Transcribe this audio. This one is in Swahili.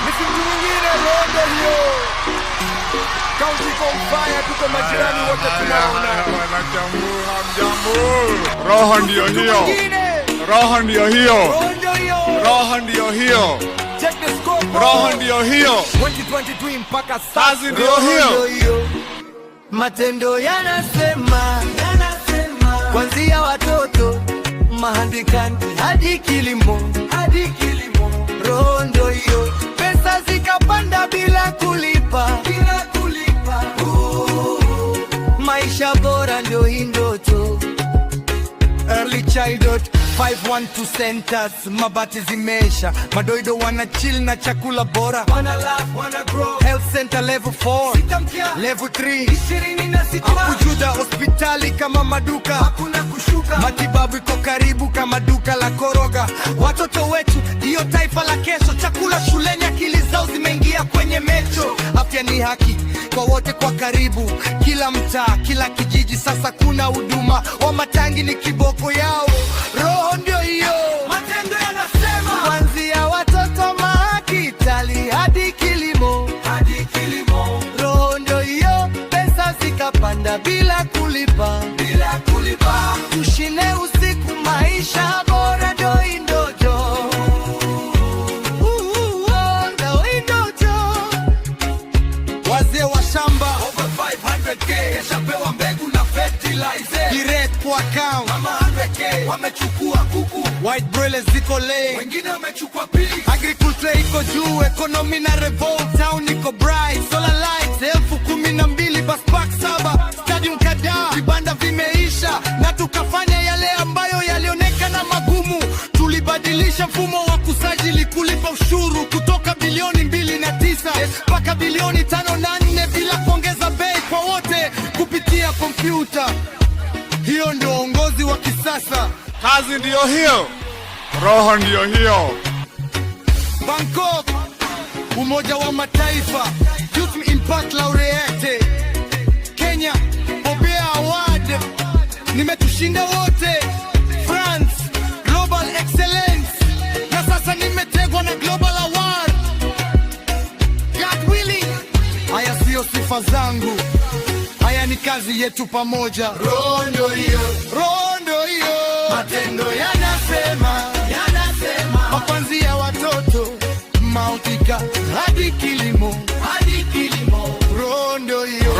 Mtu mwingine roho hiyo. Kaunti on fire, tuko majirani wote tunaona. Roho ndio hiyo. Roho ndio hiyo. Roho ndio hiyo. Check the score. Roho ndio hiyo. 2023 mpaka sasa. Kazi ndio hiyo. Matendo yanasema kuanzia watoto mahandikani hadi kilimo. Roho ndio hiyo. Pesa zikapanda bila kulipa. Maisha bora ndio hii ndoto. Early childhood 512 centers, mabati zimesha, madoido wana chill na chakula bora, wana laugh, wana grow. Health center level 4, level 3, 26. Hakujuda hospitali kama maduka, hakuna kushuka. Matibabu iko karibu kama duka la koroga. Watoto wetu ndio taifa la kesho, chakula shuleni, akili zao zimeingia kwenye mecho. Afya ni haki kwa wote, kwa karibu kila mtaa, kila kijiji. Sasa kuna huduma wa matangi, ni kiboko yao. Roho ndio hiyo. Matendo yanasema kuanzia watoto mahakitali hadi kilimo. Roho ndio hiyo. Pesa zikapanda bila kulipa. Tushine usiku, maisha bora ndio hii ndoto. Wazee wa shamba over 500k keshapewa mbegu na fertilizer direct kwa account. Mama 100k wamechukua kuku, white broilers ziko lane, wengine wamechukua pig. Agriculture iko juu, economy na revolt, town iko bright, solar lights 12,000, bus park 7, stadium kadhaa, vibanda vimeisha. Na tukafanya yale ambayo yalionekana magumu. Tulibadilisha mfumo wa kusajili, kulipa ushuru kutoka bilioni 2.9 mpaka bilioni 5.4 bila kuongeza bei kwa wote kupitia kompyuta. Hiyo ndio uongozi wa kisasa. Kazi ndio hiyo. Roho ndio hiyo. Bangkok, Umoja wa Mataifa, Youth Impact Laureate. Kenya, Bobea Award, nimetushinda wote. France, Global Excellence, na sasa nimetegwa na Global Award. God willing. Haya sio sifa zangu, haya ni kazi yetu pamoja. Roho ndio hiyo. Matendo yanasema kuanzia watoto mautika hadi kilimo. Roho ndio hiyo.